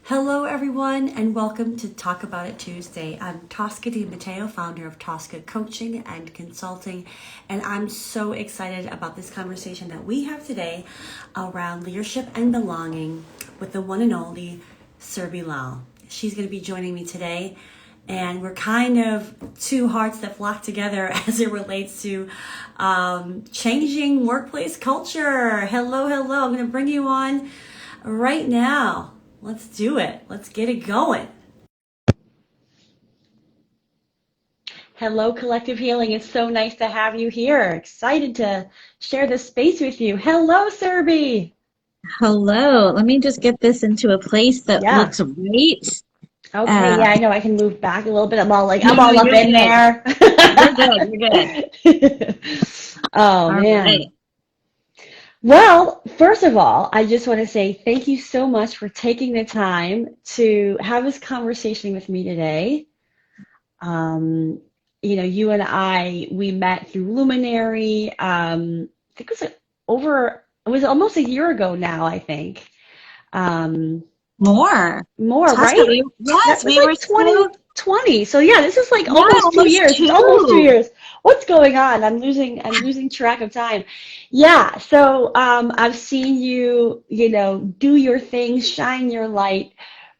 Hello, everyone, and welcome to Talk About It Tuesday. I'm Tosca Di Matteo, founder of Tosca Coaching and Consulting, and I'm so excited about this conversation that we have today around leadership and belonging with the one and only Surabhi Lal. She's going to be joining me today, and we're kind of two hearts that flock together as it relates to changing workplace culture. Hello, hello. I'm going to bring you on right now. Let's do it. Let's get it going. Hello, Collective Healing. It's so nice to have you here. Excited to share this space with you. Hello, Surabhi. Hello. Let me just get this into a place that Yeah. looks right. Okay. Yeah, I know. I can move back a little bit. I'm all No, up you're in good. there. You're good. You're good. Oh, All right. man. Well, first of all, I just want to say thank you so much for taking the time to have this conversation with me today. Um, you and we met through Luminary. I think it was it was almost a year ago now, I think. Um, More. More, Tasha, right? That yes, was we were like so, 2020. So yeah, this is like yeah, almost two almost years. It's almost two two. years. What's going on? I'm losing track of time. Yeah, so I've seen you, do your thing, shine your light,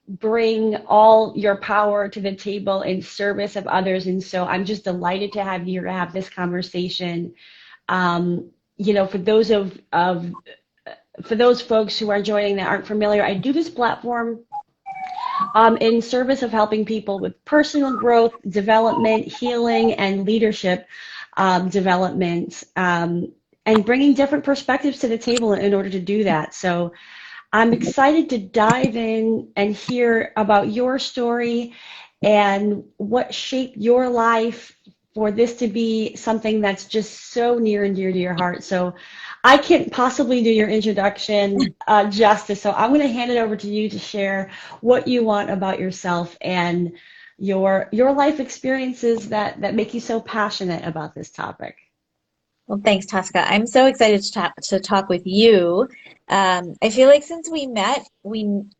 bring all your power to the table in service of others. And so I'm just delighted to have you to have this conversation. Um, for for those folks who are joining that aren't familiar, I do this platform in service of helping people with personal growth, development, healing, and leadership development, and bringing different perspectives to the table in order to do that. So I'm excited to dive in and hear about your story and what shaped your life for this to be something that's just so near and dear to your heart. So I can't possibly do your introduction justice. So I'm going to hand it over to you to share what you want about yourself and your life experiences that make you so passionate about this topic. Well, thanks, Tasca. I'm so excited to talk with you. I feel like since we met,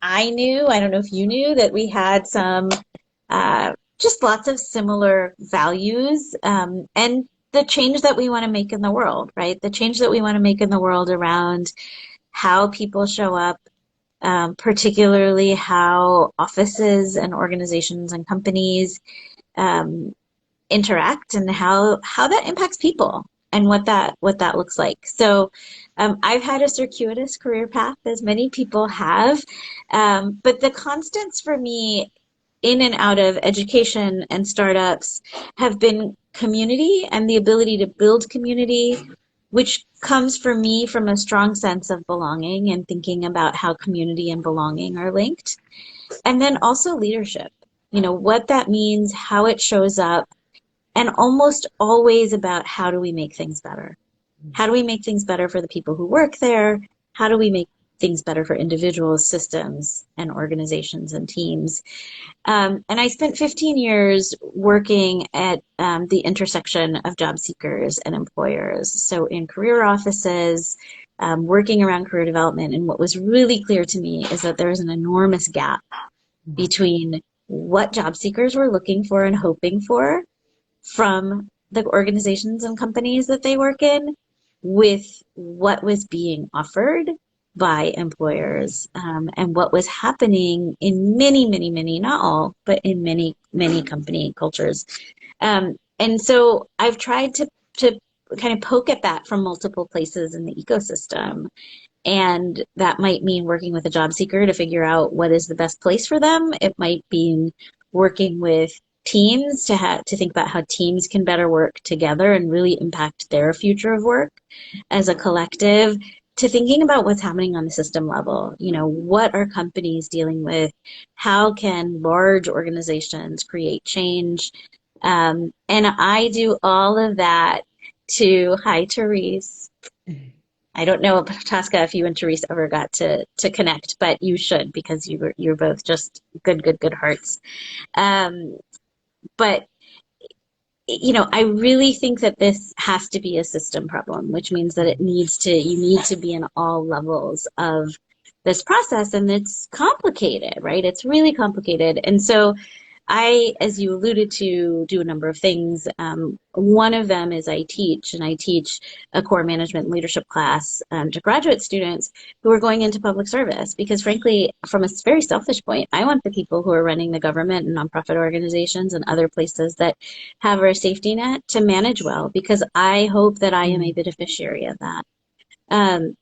I knew, I don't know if you knew, that we had some just lots of similar values, and the change that we want to make in the world, right? The change that we want to make in the world around how people show up, particularly how offices and organizations and companies um, interact, and how that impacts people and what that looks like. So I've had a circuitous career path, as many people have, but the constants for me in and out of education and startups have been community and the ability to build community, which comes for me from a strong sense of belonging and thinking about how community and belonging are linked. And then also leadership, what that means, how it shows up, and almost always about how do we make things better? How do we make things better for the people who work there? How do we make things better for individuals, systems, and organizations and teams? And I spent 15 years working at the intersection of job seekers and employers. So in career offices, working around career development. And what was really clear to me is that there was an enormous gap between what job seekers were looking for and hoping for from the organizations and companies that they work in with what was being offered by employers, and what was happening in many, many, many, not all, but in many, many company cultures. And so I've tried to kind of poke at that from multiple places in the ecosystem. And that might mean working with a job seeker to figure out what is the best place for them. It might be working with teams to think about how teams can better work together and really impact their future of work as a collective, to thinking about what's happening on the system level. What are companies dealing with? How can large organizations create change? And I do all of that hi, Therese. I don't know, Tasca, if you and Therese ever got to connect, but you should, because you're both just good hearts. Um, but I really think that this has to be a system problem, which means that you need to be in all levels of this process, and it's complicated, right? It's really complicated. And so I, as you alluded to, do a number of things. One of them is I teach, and I teach a core management leadership class to graduate students who are going into public service. Because frankly, from a very selfish point, I want the people who are running the government and nonprofit organizations and other places that have our safety net to manage well, because I hope that I am a beneficiary of that. Um,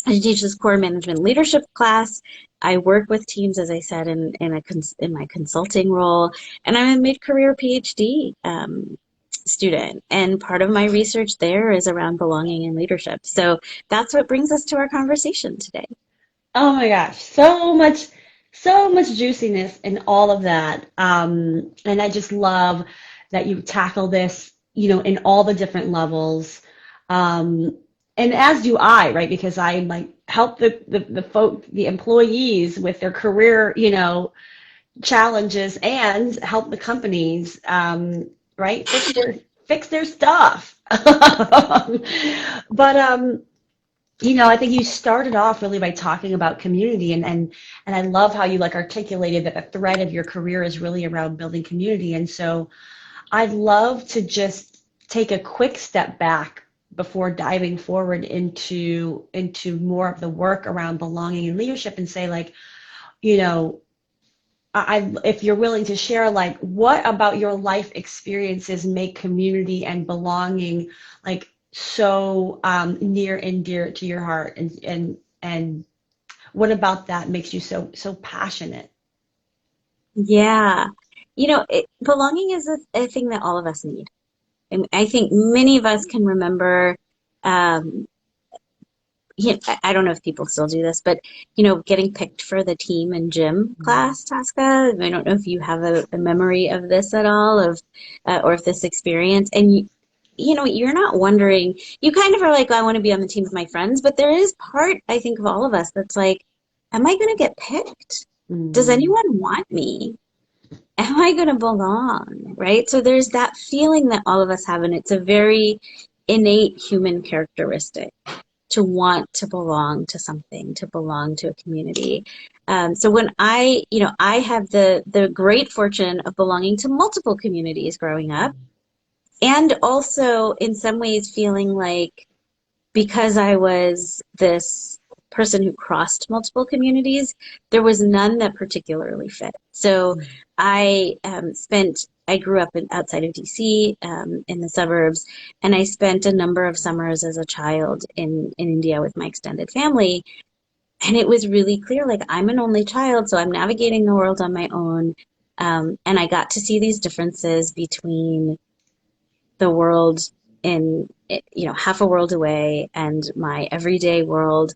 I teach this core management leadership class. I work with teams, as I said, in my consulting role, and I'm a mid-career PhD student. And part of my research there is around belonging and leadership. So that's what brings us to our conversation today. Oh my gosh, so much juiciness in all of that. And I just love that you tackle this, in all the different levels. Um, and as do I, right? Because I like help the employees with their career, challenges and help the companies, right? Fix their stuff. But I think you started off really by talking about community, and I love how you like articulated that the thread of your career is really around building community. And so I'd love to just take a quick step back before diving forward into more of the work around belonging and leadership, and say, like, you know, if you're willing to share, like, what about your life experiences make community and belonging like so near and dear to your heart, and what about that makes you so passionate? Yeah. Belonging is a thing that all of us need. And I think many of us can remember, um, I don't know if people still do this, but getting picked for the team and gym class, Tasca. I don't know if you have a memory of this at all, or if this experience. And you're not wondering. You kind of are like, I want to be on the team with my friends, but there is part, I think, of all of us that's like, am I going to get picked? Does Mm, anyone want me? Am I going to belong? Right? So there's that feeling that all of us have, and it's a very innate human characteristic to want to belong to something, to belong to a community. So when I have the great fortune of belonging to multiple communities growing up, and also in some ways feeling like, because I was this person who crossed multiple communities, there was none that particularly fit. So I grew up outside of DC, in the suburbs, and I spent a number of summers as a child in India with my extended family. And it was really clear, like, I'm an only child, so I'm navigating the world on my own. And I got to see these differences between the world in, half a world away and my everyday world.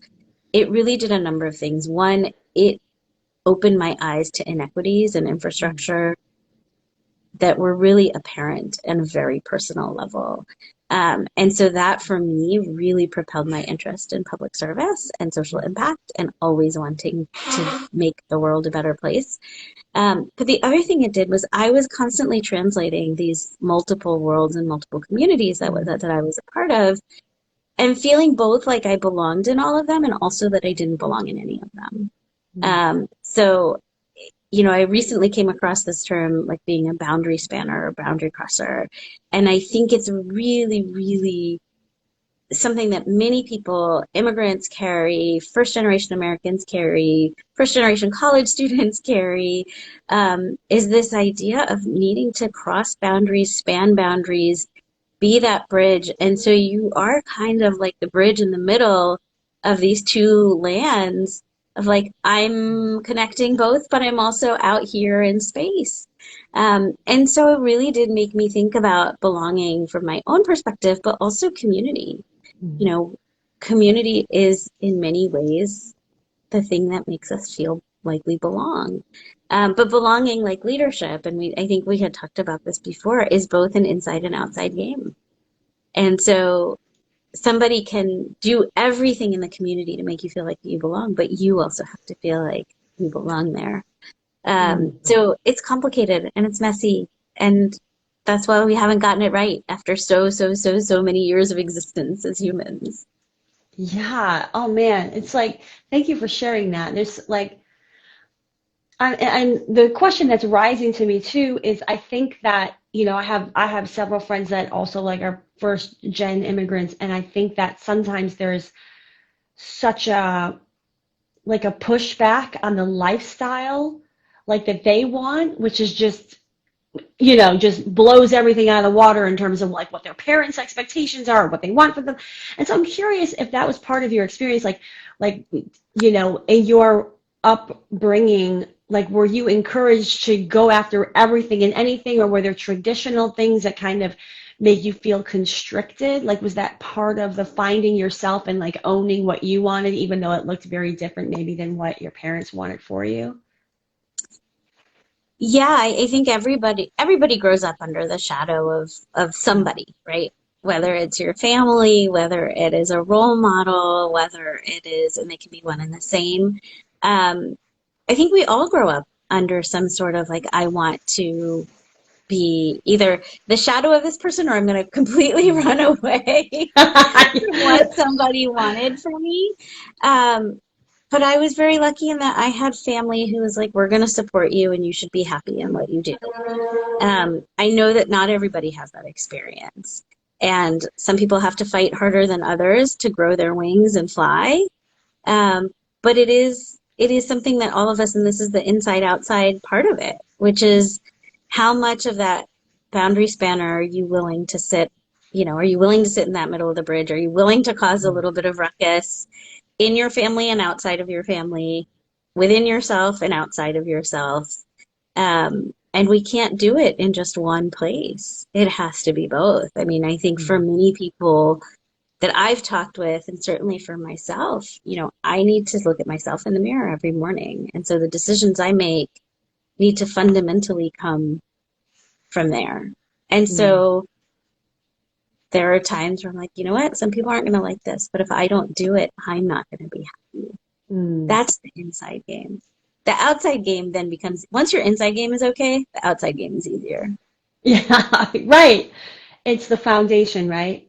It really did a number of things. One, it opened my eyes to inequities and infrastructure that were really apparent and a very personal level. And so that for me really propelled my interest in public service and social impact, and always wanting to make the world a better place. But the other thing it did was I was constantly translating these multiple worlds and multiple communities that I was a part of, and feeling both like I belonged in all of them, and also that I didn't belong in any of them. So I recently came across this term, like being a boundary spanner or boundary crosser. And I think it's really, really something that many people, immigrants carry, first generation Americans carry, first generation college students carry, is this idea of needing to cross boundaries, span boundaries, be that bridge. And so you are kind of like the bridge in the middle of these two lands of, like, I'm connecting both, but I'm also out here in space. And so it really did make me think about belonging from my own perspective, but also community. You know, Community is in many ways the thing that makes us feel like we belong. But belonging, like leadership, and I think we had talked about this before, is both an inside and outside game. And so somebody can do everything in the community to make you feel like you belong, but you also have to feel like you belong there. So it's complicated and it's messy. And that's why we haven't gotten it right after so many years of existence as humans. Yeah. Oh man. It's like, thank you for sharing that. There's like, and the question that's rising to me too is I think that, I have several friends that also like are first gen immigrants, and I think that sometimes there's such a like a pushback on the lifestyle like that they want, which is just just blows everything out of the water in terms of like what their parents' expectations are, what they want for them. And so I'm curious if that was part of your experience, in your upbringing, like were you encouraged to go after everything and anything, or were there traditional things that kind of made you feel constricted? Like was that part of the finding yourself and like owning what you wanted, even though it looked very different maybe than what your parents wanted for you? Yeah, I think everybody grows up under the shadow of somebody, right? Whether it's your family, whether it is a role model, whether it is, and they can be one and the same. Um, I think we all grow up under some sort of like, I want to be either the shadow of this person or I'm going to completely run away from what somebody wanted from me. Um, but I was very lucky in that I had family who was like, we're going to support you and you should be happy in what you do. I know that not everybody has that experience. And some people have to fight harder than others to grow their wings and fly. Um, but it is something that all of us, and this is the inside outside part of it, which is how much of that boundary spanner are you willing to sit, are you willing to sit in that middle of the bridge? Are you willing to cause a little bit of ruckus in your family and outside of your family, within yourself and outside of yourself? And we can't do it in just one place. It has to be both. I mean, I think for many people, that I've talked with, and certainly for myself, I need to look at myself in the mirror every morning. And so the decisions I make need to fundamentally come from there. And Mm, so there are times where I'm like, you know what? Some people aren't going to like this, but if I don't do it, I'm not going to be happy. mm. That's the inside game. The outside game then becomes, once your inside game is okay, the outside game is easier. Yeah, right. It's the foundation, right?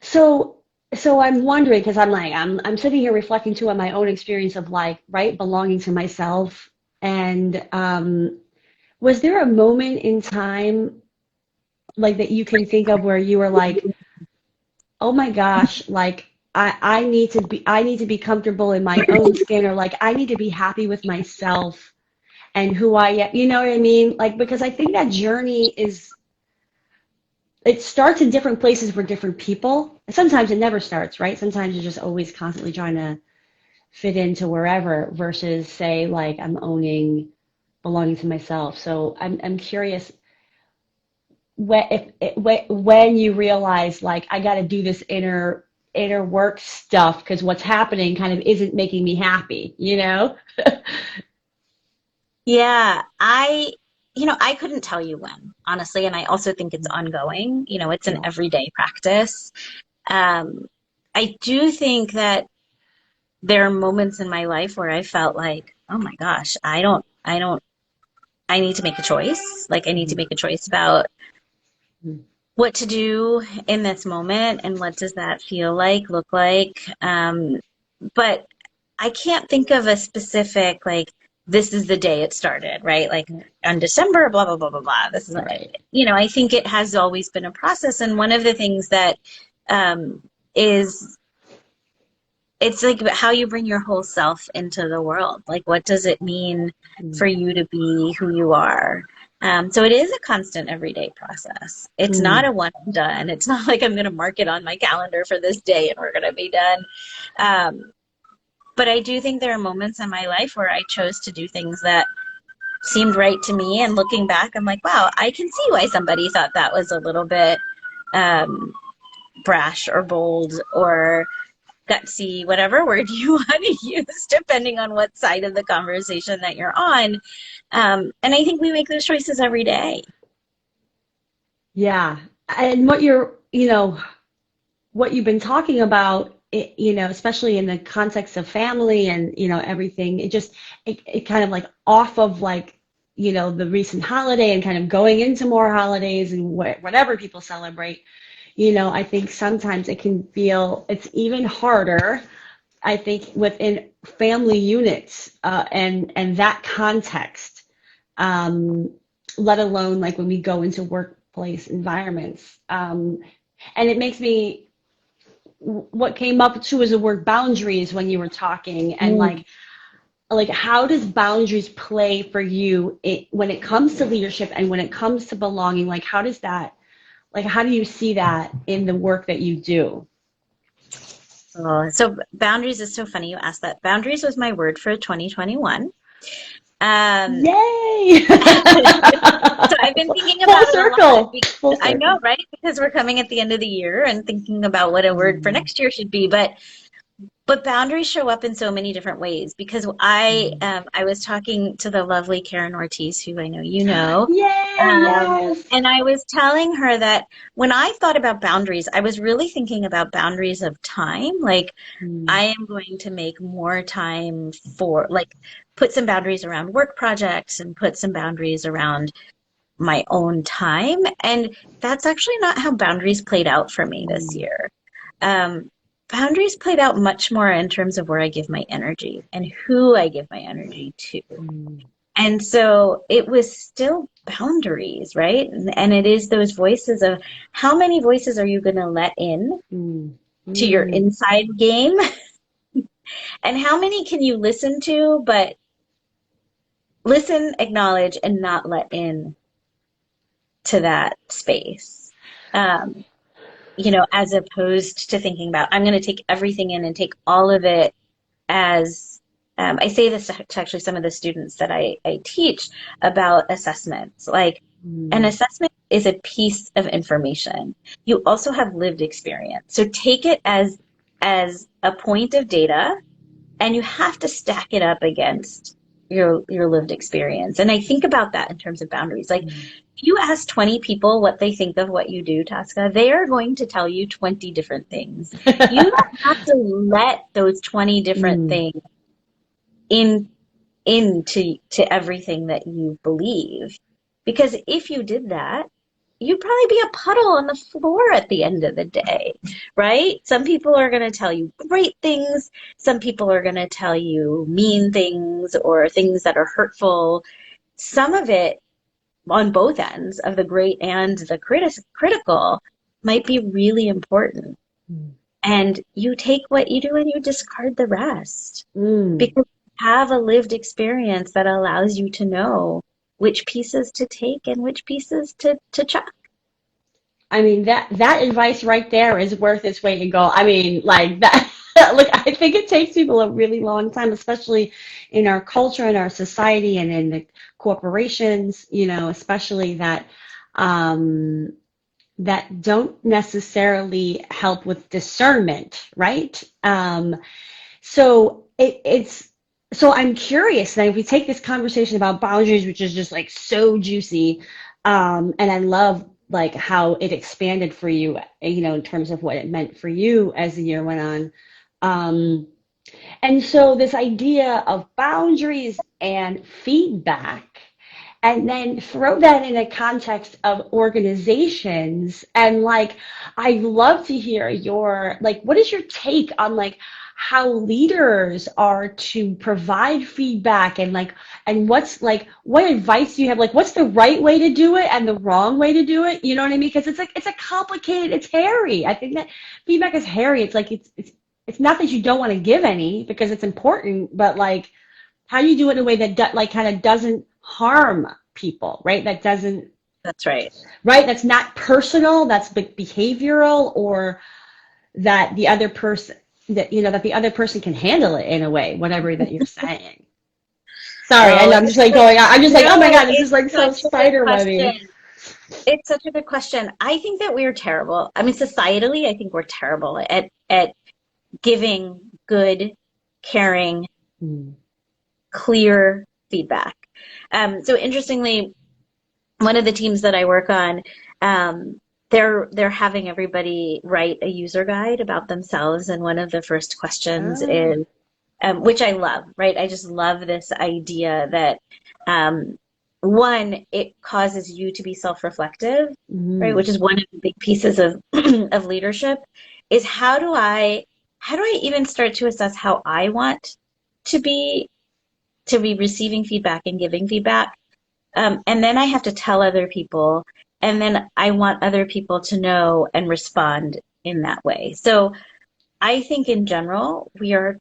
So, so I'm wondering because I'm sitting here reflecting too on my own experience of like, right, belonging to myself. And was there a moment in time like that you can think of where you were like, oh my gosh, like I need to be comfortable in my own skin, or like I need to be happy with myself and who I am. You know what I mean? Like because I think that journey is it starts in different places for different people. Sometimes it never starts, right? Sometimes you're just always constantly trying to fit into wherever versus say like I'm owning belonging to myself. So I'm curious when you realize like I got to do this inner work stuff because what's happening kind of isn't making me happy, you know? Yeah, I couldn't tell you when, honestly, and I also think it's ongoing. It's an Yeah. everyday practice. Um, I do think that there are moments in my life where I felt like, oh my gosh, I need to make a choice. Like, I need to Mhm. make a choice about Mhm. what to do in this moment and what does that feel like, look like. But I can't think of a specific, like, this is the day it started, right? Like on December, blah, blah, blah, blah, blah. This is, Right. I think it has always been a process. And one of the things that um, is it's like how you bring your whole self into the world. Like, what does it mean for Mm. you to be who you are? So it is a constant everyday process. It's not Mm. a one and done. It's not like I'm going to mark it on my calendar for this day and we're going to be done. Um, but I do think there are moments in my life where I chose to do things that seemed right to me. And looking back, I'm like, wow, I can see why somebody thought that was a little bit um, brash or bold or gutsy, whatever word you want to use, depending on what side of the conversation that you're on. And I think we make those choices every day. Yeah. And what you've been talking about, especially in the context of family and, everything, it kind of like off of like, the recent holiday and kind of going into more holidays and whatever people celebrate, I think sometimes it can feel it's even harder, I think, within family units and that context, um, let alone like when we go into workplace environments. And it makes me, what came up too is the word boundaries when you were talking, and Mm. like how does boundaries play for you when it comes to leadership and when it comes to belonging? Like how does that, like how do you see that in the work that you do? Oh, so boundaries is so funny you asked that. Boundaries was my word for 2021. Um, Yay! so I've been thinking Full about it a lot circle. because Full I know, circle. right? Because we're coming at the end of the year and thinking about what a word for Mm, next year should be. But boundaries show up in so many different ways because mm. I was talking to the lovely Karen Ortiz, who I know you know, Yay! Yes. and I was telling her that when I thought about boundaries, I was really thinking about boundaries of time. Like Mm, I am going to make more time for like put some boundaries around work projects and put some boundaries around my own time. And that's actually not how boundaries played out for me this mm, year. Um, Boundaries played out much more in terms of where I give my energy and who I give my energy to. mm, And so it was still boundaries, right? And it is those voices of how many voices are you going to let in mm, to your mm. inside game? And how many can you listen to, but listen, acknowledge, and not let in to that space? Um, as opposed to thinking about, I'm going to take everything in and take all of it as I say this to actually some of the students that I teach about assessments. Like, an Mm. assessment is a piece of information. You also have lived experience. So take it as a point of data, and you have to stack it up against your lived experience. And I think about that in terms of boundaries. Like, Mm. if you ask 20 people what they think of what you do, Tasca, they are going to tell you 20 different things. You don't have to let those 20 different Mm. things in into everything that you believe. Because if you did that, you'd probably be a puddle on the floor at the end of the day, right? Some people are going to tell you great things. Some people are going to tell you mean things or things that are hurtful. Some of it on both ends of the great and the critical might be really important. Mm. And you take what you do and you discard the rest Mm. because you have a lived experience that allows you to know which pieces to take and which pieces to chuck. I mean, that advice right there is worth its weight in gold. I mean, like that. Look, I think it takes people a really long time, especially in our culture, in our society, and in the corporations. Especially um, that don't necessarily help with discernment, right? So so I'm curious. Now, if we take this conversation about boundaries, which is just like so juicy, and I love like how it expanded for you, in terms of what it meant for you as the year went on. Um, and so this idea of boundaries and feedback, and then throw that in a context of organizations, and like I'd love to hear your, like, what is your take on like how leaders are to provide feedback, and like, and what's like, what advice do you have, like what's the right way to do it and the wrong way to do it, you know what I mean? Because it's like it's a complicated, it's hairy. I think that feedback is hairy. It's like it's not that you don't want to give any because it's important, but like how you do it in a way that like kind of doesn't harm people, right? That doesn't, That's right. right? That's not personal. That's behavioral, or that the other person, that the other person can handle it in a way, whatever that you're saying. Sorry, I Oh, know I'm just like going. I'm just like, oh my no, god, this is it's like so such a good spider webby. question. It's such a good question. I think that we're terrible. I mean, societally, I think we're terrible at giving good, caring, Mm. clear feedback. So interestingly, one of the teams that I work on, they're having everybody write a user guide about themselves, and one of the first questions Ah. is, which I love, right? I just love this idea that one, it causes you to be self-reflective, right? Mm. Which is one of the big pieces of of leadership, is how do I even start to assess how I want to be receiving feedback and giving feedback? And then I have to tell other people, and then I want other people to know and respond in that way. So I think in general, we are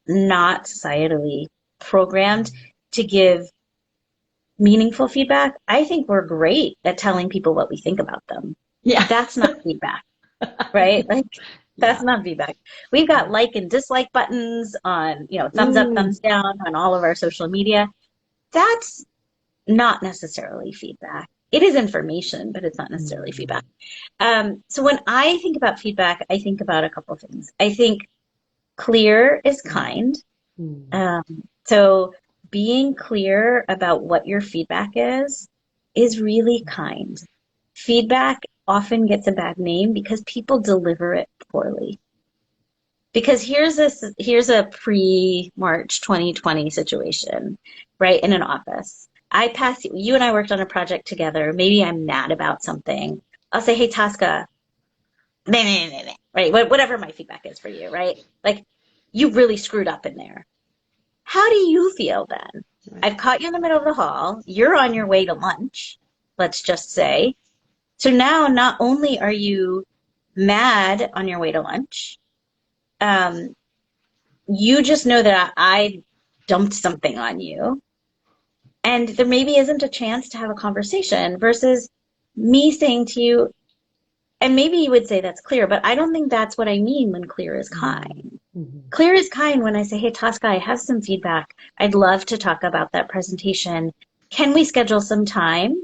not societally programmed to give meaningful feedback. I think we're great at telling people what we think about them. Yeah. That's not feedback, right? Like that's Yeah. not feedback. We've got like and dislike buttons on, thumbs up, Mm. thumbs down on all of our social media. That's not necessarily feedback. It is information, but it's not necessarily Mm. feedback. So when I think about feedback, I think about a couple of things. I think clear is kind. Mm. Um, so being clear about what your feedback is really kind. Feedback often gets a bad name because people deliver it poorly. Because here's a pre-March 2020 situation, right? In an office. You and I worked on a project together. Maybe I'm mad about something. I'll say, hey, Tasca, nah, nah, nah, nah, right? Whatever my feedback is for you, right? Like, you really screwed up in there. How do you feel then? Right. I've caught you in the middle of the hall. You're on your way to lunch, let's just say. So now not only are you mad on your way to lunch, um, you just know that I dumped something on you, and there maybe isn't a chance to have a conversation versus me saying to you, and maybe you would say that's clear, but I don't think that's what I mean when clear is Mm. kind. Mhm. Clear is kind when I say, hey, Tosca, I have some feedback. I'd love to talk about that presentation. Can we schedule some time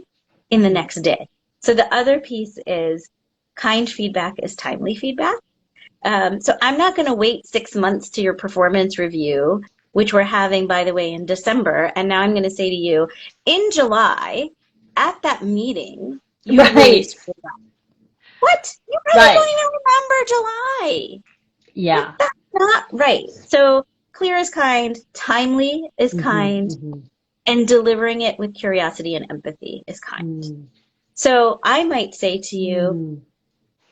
in the next day? So the other piece is kind feedback is timely feedback. So I'm not going to wait 6 months to your performance review, which we're having, by the way, in December. And now I'm going to say to you, in July, at that meeting, you really Right. screwed up. What? You really Right. don't even remember July. Like, Yeah. that's not right. So clear is kind, timely is Hmm. kind, Hmm. and delivering it with curiosity and empathy is kind. Mm. So I might say to you, Mm.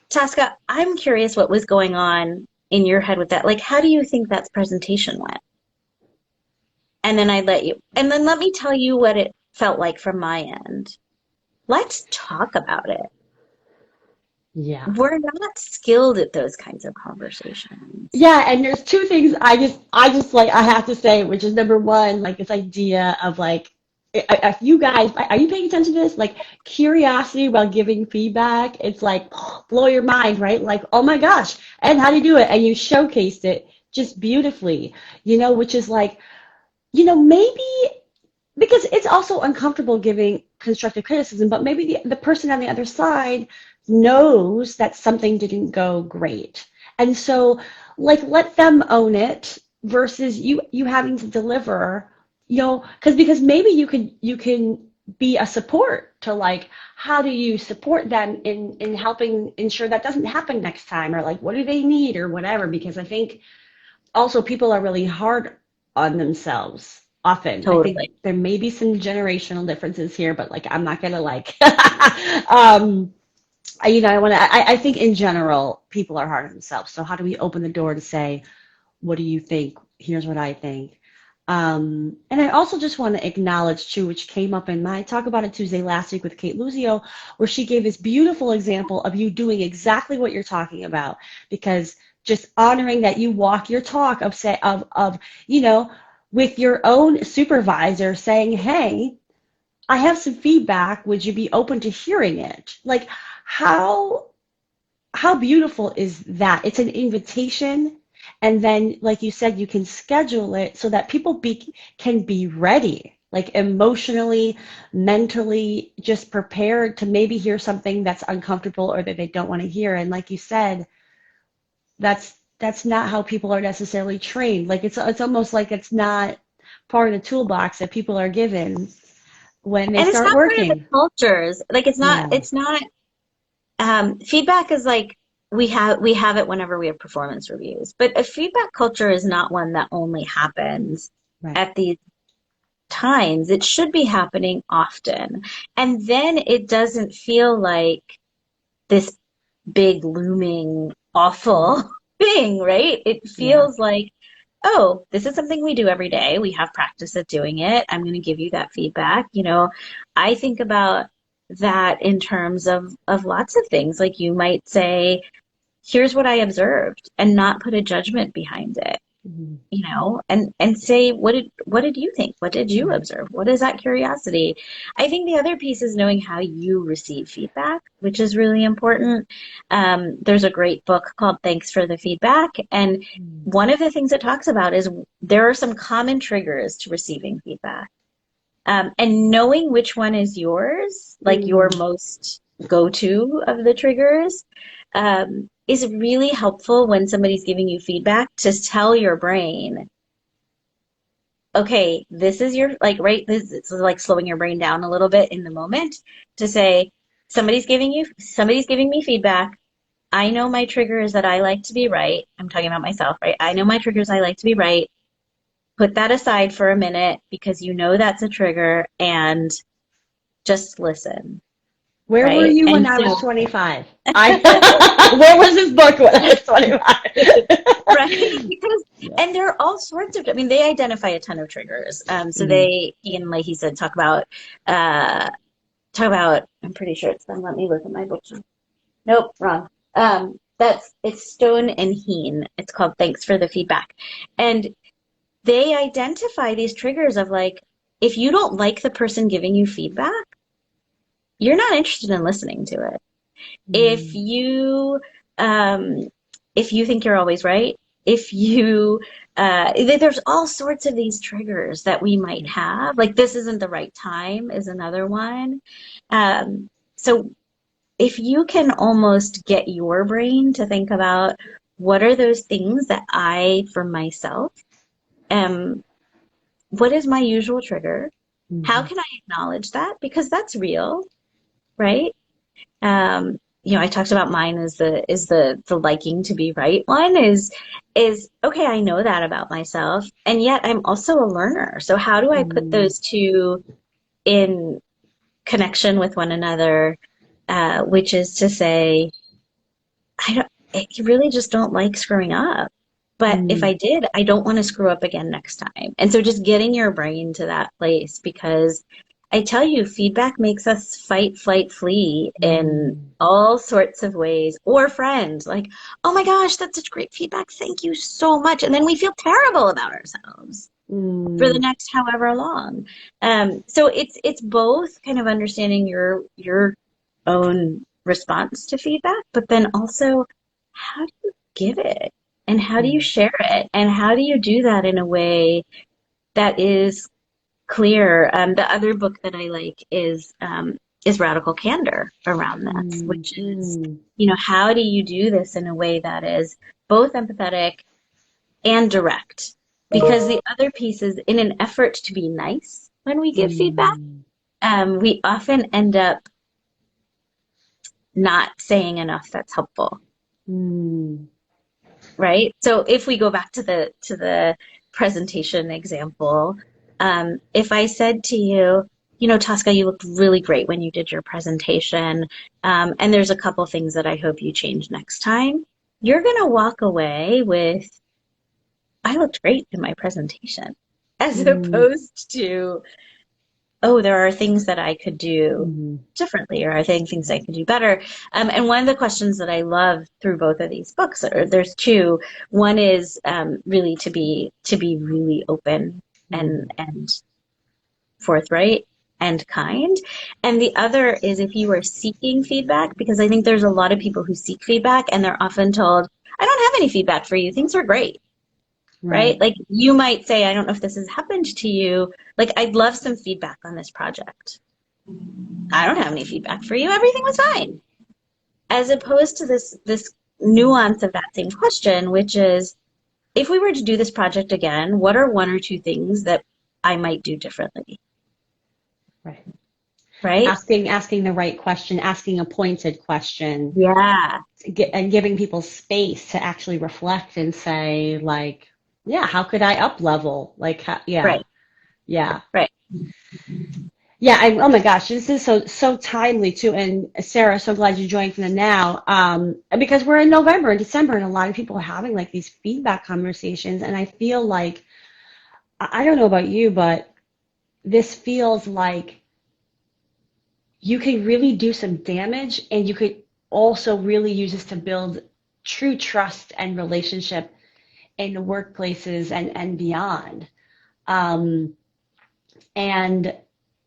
Tasca, I'm curious what was going on in your head with that. Like, how do you think that presentation went? And then and then let me tell you what it felt like from my end. Let's talk about it. Yeah. We're not skilled at those kinds of conversations. Yeah, and there's two things I just like I have to say, which is number one, like this idea of like if you guys are you paying attention to this? Like curiosity about giving feedback, it's like blow your mind, right? Like, oh my gosh, and how do you do it? And you showcased it just beautifully, which is like, maybe because it's also uncomfortable giving constructive criticism, but maybe the person on the other side knows that something didn't go great. And so, like, let them own it versus you having to deliver, because maybe you can be a support to like how do you support them in helping ensure that doesn't happen next time or like what do they need or whatever because I think also people are really hard on themselves often. I think Totally. there may be some generational differences here, but like I'm not gonna like I want to I think in general people are hard on themselves. So how do we open the door to say, what do you think? Here's what I think. And I also just want to acknowledge too, which came up in my talk about it Tuesday last week with Kate Luzio, where she gave this beautiful example of you doing exactly what you're talking about, because just honoring that you walk your talk of say of with your own supervisor saying, hey, I have some feedback. Would you be open to hearing it? Like how how beautiful is that? It's an invitation. And then, like you said, you can schedule it so that can be ready, like emotionally, mentally, just prepared to maybe hear something that's uncomfortable or that they don't want to hear. And like you said, that's not how people are necessarily trained. Like it's almost like it's not part of the toolbox that people are given when they And it's start not part of the working. cultures. Like Yeah. it's not feedback is like we have it whenever we have performance reviews, but a feedback culture is not one that only happens Right. at these times. It should be happening often. And then it doesn't feel like this big looming awful thing, right? It Yeah. feels like, oh, this is something we do every day. We have practice at doing it. I'm going to give you that feedback. I think about that in terms of lots of things. Like you might say, here's what I observed, and not put a judgment behind it, Mhm. and say, what did you think? What did you observe? What is that curiosity? I think the other piece is knowing how you receive feedback, which is really important. There's a great book called Thanks for the Feedback, and Mhm. one of the things it talks about is there are some common triggers to receiving feedback. And knowing which one is yours, like your Mhm. most go-to of the triggers, is really helpful when somebody's giving you feedback to tell your brain, okay, this is your, like, right, this is like slowing your brain down a little bit in the moment to say, somebody's giving me feedback. I know my trigger is that I like to be right. I'm talking about myself, right? I know my triggers, I like to be right. Put that aside for a minute because you know that's a trigger and just listen, Where were right? you when And I was so, 25? Where was this book when I was 25? right? Because, Yeah. and there are all sorts of, I mean, they identify a ton of triggers. So Mhm. Ian, like he said, I'm pretty sure it's them. Let me look at my books. Nope, wrong. It's Stone and Heen. It's called Thanks for the Feedback. And they identify these triggers of like, if you don't like the person giving you feedback, you're not interested in listening to it. If Mhm. you um, if you think you're always right, if you there's all sorts of these triggers that we might Yeah. have. Like this isn't the right time is another one. So if you can almost get your brain to think about what are those things that I, for myself, am, what is my usual trigger? How Mhm. can I acknowledge that? Because that's real, right? I talked about mine as the liking to be right one is okay, I know that about myself, and yet I'm also a learner. So how do I put Mhm. those two in connection with one another? Which is to say, I really just don't like screwing up. But if I Mhm. did, I don't want to screw up again next time. And so just getting your brain to that place, because I tell you, feedback makes us fight, flight, flee in Mhm. all sorts of ways. Or friends, like, oh my gosh, that's such great feedback. Thank you so much. And then we feel terrible about ourselves for the Mhm. next however long. So it's both kind of understanding your own response to feedback, but then also how do you give it and how do you Mhm. share it and how do you do that in a way that is clear. The other book that I like is Radical Candor around this, which is, Mhm. how do you do this in a way that is both empathetic and direct? Because the other piece is in an effort to be nice when we give feedback, Mhm. we often end up not saying enough that's helpful, Mhm. right? So if we go back to the presentation example, if I said to you, Tosca, you looked really great when you did your presentation, and there's a couple things that I hope you change next time, you're going to walk away with, I looked great in my presentation, as Mhm. opposed to, oh, there are things that I could do Mhm. differently, or are there things I could do better? And one of the questions that I love through both of these books, or there's two. One is really to be really open and Mhm. and forthright and kind. And the other is if you are seeking feedback, because I think there's a lot of people who seek feedback and they're often told, I don't have any feedback for you. Things are great, right? Right. Like you might say, I don't know if this has happened to you. Like, I'd love some feedback on this project. I don't have any feedback for you. Everything was fine. As opposed to this nuance of that same question, which is, if we were to do this project again, what are one or two things that I might do differently? Right. Right? Asking the right question, asking a pointed question, Yeah. and giving people space to actually reflect and say, like, yeah, how could I up level? Like, yeah. Right. Yeah. Right. Yeah, oh my gosh, this is so timely too. And Sarah, so glad you joined from the now. Because we're in November and December, and a lot of people are having like these feedback conversations, and I feel like I don't know about you, but this feels like you can really do some damage, and you could also really use this to build true trust and relationship in the workplaces and beyond. Um, and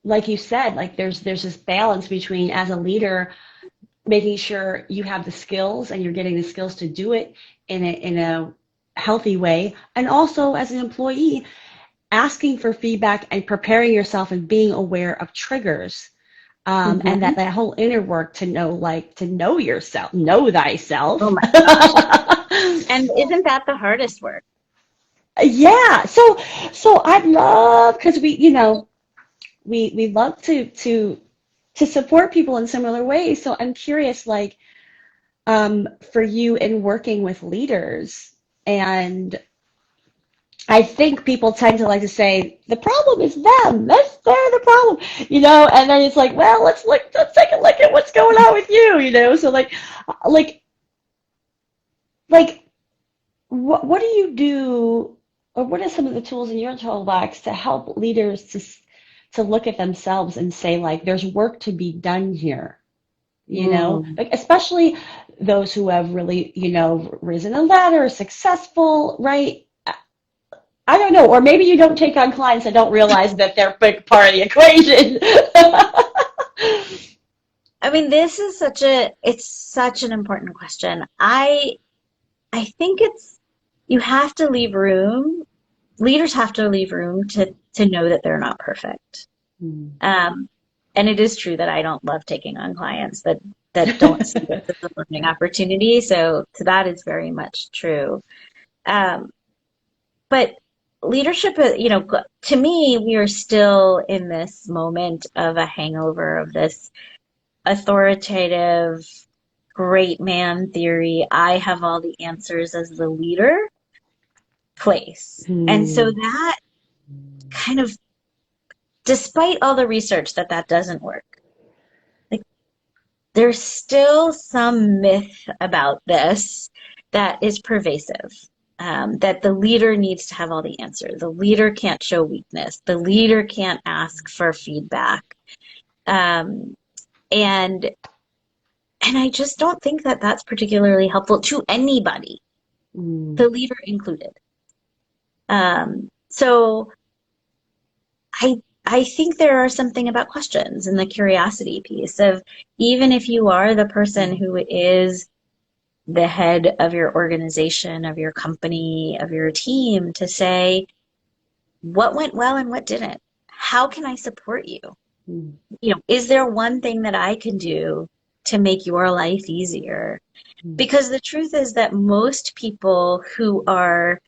like you said, like there's this balance between as a leader making sure you have the skills and you're getting the skills to do it in a healthy way, and also as an employee asking for feedback and preparing yourself and being aware of triggers, and Mm-hmm. that whole inner work to know, like to know yourself, know Oh thyself. my gosh. And isn't that the hardest work? Yeah, so I'd love, because we love to support people in similar ways. So I'm curious, like, for you in working with leaders, and I think people tend to like to say the problem is them. They're the problem, and then it's like, well, let's take a look at what's going on with you. So like like what do you do, or what are some of the tools in your toolbox to help leaders to look at themselves and say, like, there's work to be done here, Mm. like especially those who have really, risen a ladder, successful, right? I don't know, or maybe you don't take on clients and don't realize that they're a big part of the equation. I mean, it's such an important question. I think you have to leave room, leaders have to leave room to know that they're not perfect. Hmm. Um, and it is true that I don't love taking on clients that don't see this as a learning opportunity. So that is very much true. Um, but leadership, to me, we are still in this moment of a hangover of this authoritative, great man theory. I have all the answers as the leader place. And so Hmm. that kind of, despite all the research that doesn't work, like there's still some myth about this that is pervasive. That the leader needs to have all the answers. The leader can't show weakness. The leader can't ask for feedback. Um, and and I just don't think that that's particularly helpful to anybody, Hmm. the leader included. So I think there are something about questions and the curiosity piece of, even if you are the person who is the head of your organization, of your company, of your team, to say what went well and what didn't. How can I support you? Hmm. Is there one thing that I can do to make your life easier? Hmm. Because the truth is that most people who are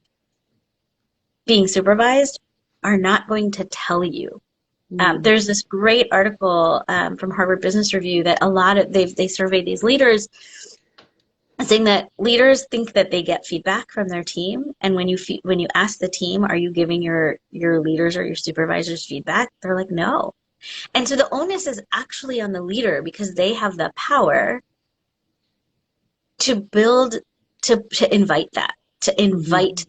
being supervised are not going to tell you. Hmm. There's this great article from Harvard Business Review that they surveyed these leaders, saying that leaders think that they get feedback from their team, and when you ask the team, are you giving your leaders or your supervisors feedback? They're like, no. And so the onus is actually on the leader, because they have the power to build, to invite Hmm.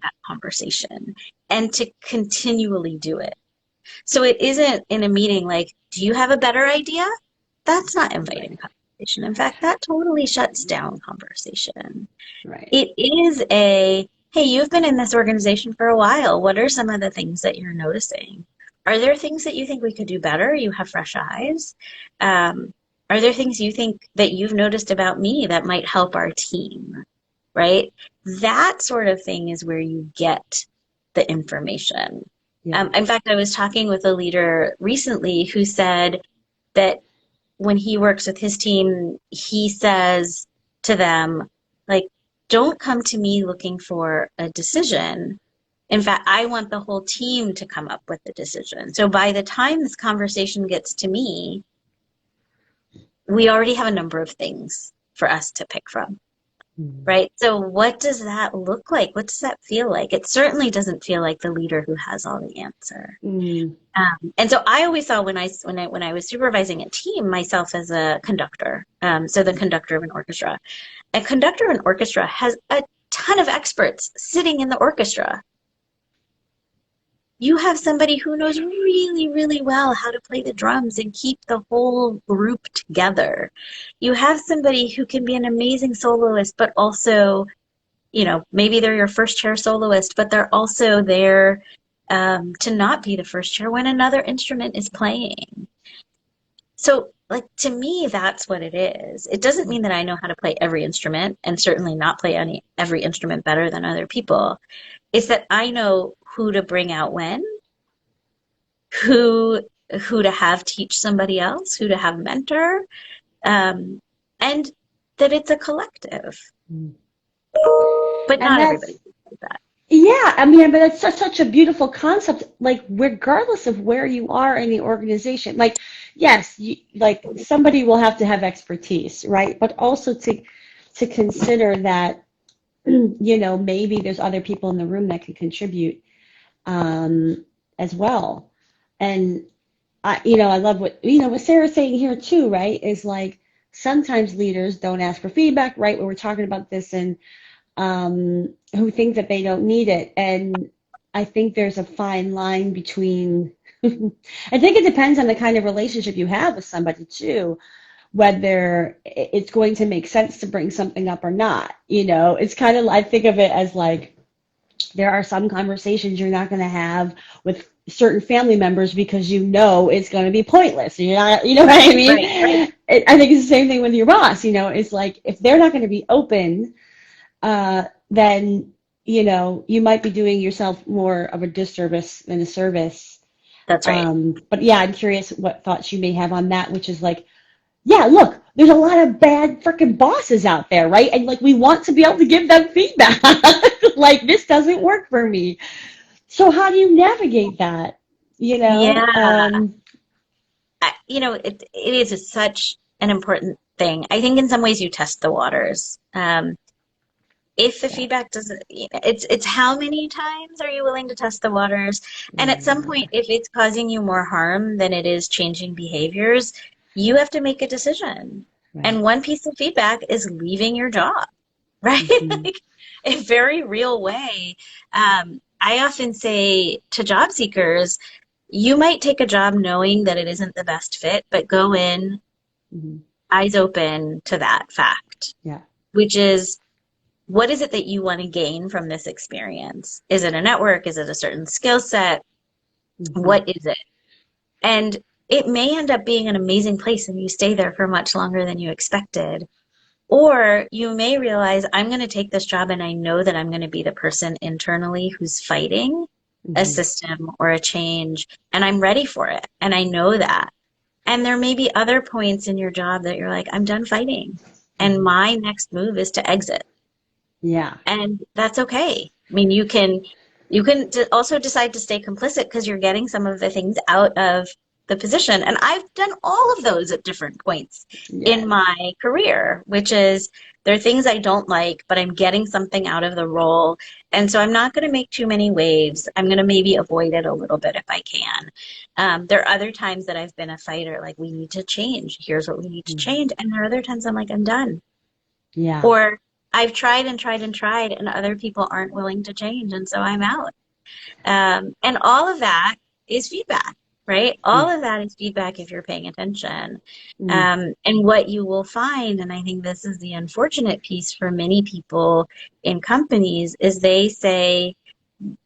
that conversation, and to continually do it. So it isn't in a meeting like, do you have a better idea? That's not inviting Right. conversation. In fact, that totally shuts down conversation. Right. It is hey, you've been in this organization for a while. What are some of the things that you're noticing? Are there things that you think we could do better? You have fresh eyes. Um, are there things you think that you've noticed about me that might help our team? Right? That sort of thing is where you get the information. Yeah. In fact, I was talking with a leader recently who said that when he works with his team, he says to them, like, don't come to me looking for a decision. In fact, I want the whole team to come up with the decision. So by the time this conversation gets to me, we already have a number of things for us to pick from. right? So what does that look like? What does that feel like? It certainly doesn't feel like the leader who has all the answer. Mm. And so I always saw when I was supervising a team myself as a conductor, so the conductor of an orchestra. A conductor of an orchestra has a ton of experts sitting in the orchestra. You have somebody who knows really, really well how to play the drums and keep the whole group together. You have somebody who can be an amazing soloist, but also, maybe they're your first chair soloist, but they're also there to not be the first chair when another instrument is playing. So, like, to me, that's what it is. It doesn't mean that I know how to play every instrument and certainly not play every instrument better than other people. It's that I know who to bring out when, who who to have teach somebody else, who to have mentor, and that it's a collective. But And not that's, everybody like that. yeah, I mean, but it's such a beautiful concept, like regardless of where you are in the organization. Like, yes, like somebody will have to have expertise, right? But also to consider that, maybe there's other people in the room that can contribute as well. And I love what Sarah's saying here too, right? Is like sometimes leaders don't ask for feedback, right? When we're talking about this, and who think that they don't need it. And I think there's a fine line between, I think it depends on the kind of relationship you have with somebody too, whether it's going to make sense to bring something up or not. It's kind of, I think of it as like, there are some conversations you're not going to have with certain family members because it's going to be pointless. You're not, you know what I mean? Right, right. I think it's the same thing with your boss. It's like if they're not going to be open, then you might be doing yourself more of a disservice than a service. That's right. But yeah, I'm curious what thoughts you may have on that, which is like, yeah, look, there's a lot of bad freaking bosses out there, right? And like we want to be able to give them feedback. Like this doesn't work for me. So how do you navigate that? You know? Yeah. It is such an important thing. I think in some ways you test the waters. If the Yeah. feedback doesn't, it's how many times are you willing to test the waters? And at some point, if it's causing you more harm than it is changing behaviors, you have to make a decision. Right. And one piece of feedback is leaving your job, right? Mm-hmm. Like a very real way. I often say to job seekers, you might take a job knowing that it isn't the best fit, but go in Mm-hmm. eyes open to that fact, Yeah. which is what is it that you want to gain from this experience? Is it a network? Is it a certain skill set? Mm-hmm. What is it? And it may end up being an amazing place and you stay there for much longer than you expected. Or you may realize I'm going to take this job and I know that I'm going to be the person internally who's fighting a Mm-hmm. system or a change, and I'm ready for it. And I know that. And there may be other points in your job that you're like, I'm done fighting. And Mm-hmm. my next move is to exit. Yeah. And that's okay. I mean, you can also decide to stay complicit because you're getting some of the things out of the position. And I've done all of those at different points in Yes. my career, which is there are things I don't like, but I'm getting something out of the role. And so I'm not going to make too many waves. I'm going to maybe avoid it a little bit if I can. There are other times that I've been a fighter, like we need to change. Here's what we need to Mm-hmm. change. And there are other times I'm like, I'm done. Yeah. Or I've tried and tried and tried, and other people aren't willing to change, and so I'm out. And all of that is feedback, right? All Yeah. of that is feedback if you're paying attention. Mm-hmm. And what you will find, and I think this is the unfortunate piece for many people in companies, is they say,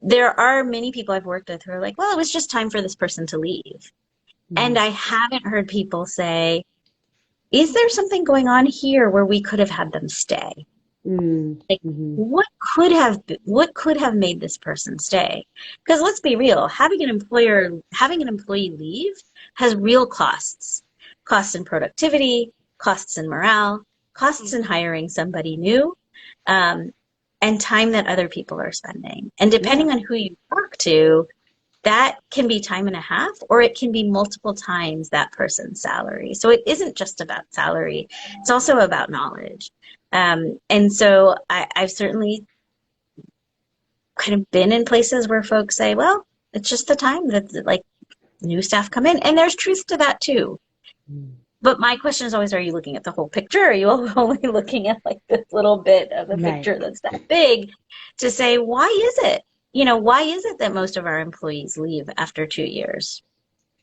there are many people I've worked with who are like, well, it was just time for this person to leave. Mm-hmm. And I haven't heard people say, is there something going on here where we could have had them stay? Like, Mm-hmm. what could have made this person stay? Because let's be real, having an employee leave has real costs. Costs in productivity, costs in morale, costs in hiring somebody new, um, and time that other people are spending. And Yeah. depending on who you talk to, that can be time and a half, or it can be multiple times that person's salary. So it isn't just about salary, it's also about knowledge. And so I've certainly kind of been in places where folks say, well, it's just the time that like new staff come in. And there's truth to that too. But my question is always, are you looking at the whole picture? Or are you only looking at like this little bit of the picture that's that big to say, why is it? Why is it that most of our employees leave after 2 years?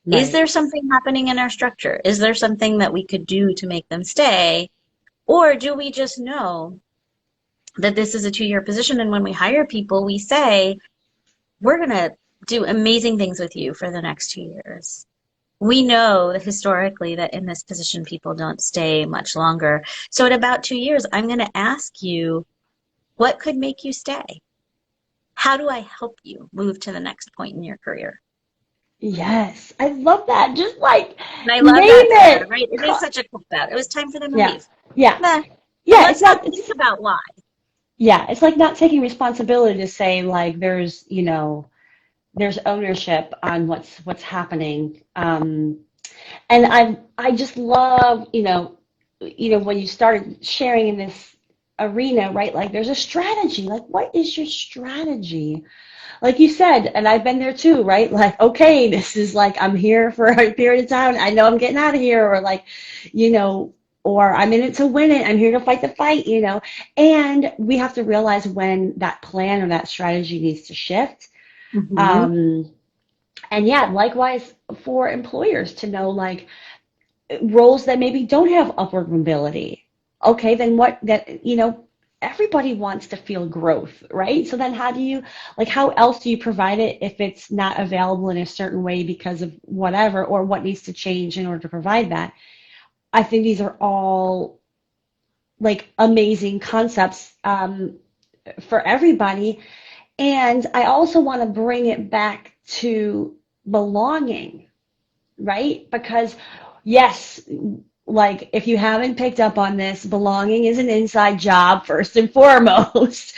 Right. Is there something happening in our structure? Is there something that we could do to make them stay? Or do we just know that this is a 2-year position, and when we hire people, we say, we're going to do amazing things with you for the next 2 years. We know that historically that in this position, people don't stay much longer. So at about 2 years, I'm going to ask you, what could make you stay? How do I help you move to the next point in your career? Yes, I love that. Just like and I love name that, it. Right? It is such a cop out. It was time for them to leave. Yeah. Nah. Yeah. Let's not think about why. Yeah, it's like not taking responsibility to say like there's ownership on what's happening. And I just love when you started sharing in this arena, right? Like there's a strategy. Like what is your strategy? Like you said, and I've been there too, right? Like, okay, this is like I'm here for a period of time. I know I'm getting out of here, or like, or I'm in it to win it. I'm here to fight the fight, And we have to realize when that plan or that strategy needs to shift. Mm-hmm. And yeah, likewise for employers to know like roles that maybe don't have upward mobility. Okay, then everybody wants to feel growth, right? So then how else do you provide it if it's not available in a certain way because of whatever, or what needs to change in order to provide that? I think these are all like amazing concepts for everybody. And I also want to bring it back to belonging, right? Because yes, like if you haven't picked up on this, belonging is an inside job first and foremost.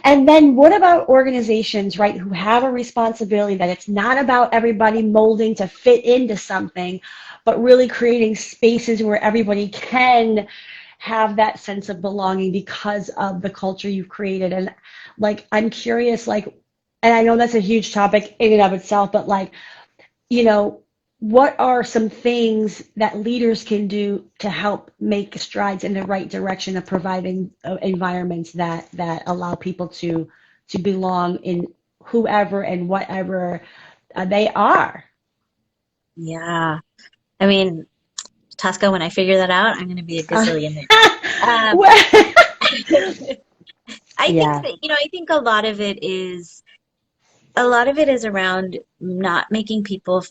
And then what about organizations, right, who have a responsibility that it's not about everybody molding to fit into something, but really creating spaces where everybody can have that sense of belonging because of the culture you've created. And like, I'm curious, like, and I know that's a huge topic in and of itself, but like, what are some things that leaders can do to help make strides in the right direction of providing environments that allow people to belong in whoever and whatever they are? Yeah. I mean, Tosca, when I figure that out, I'm going to be a gazillionaire. I think a lot of it is around not making people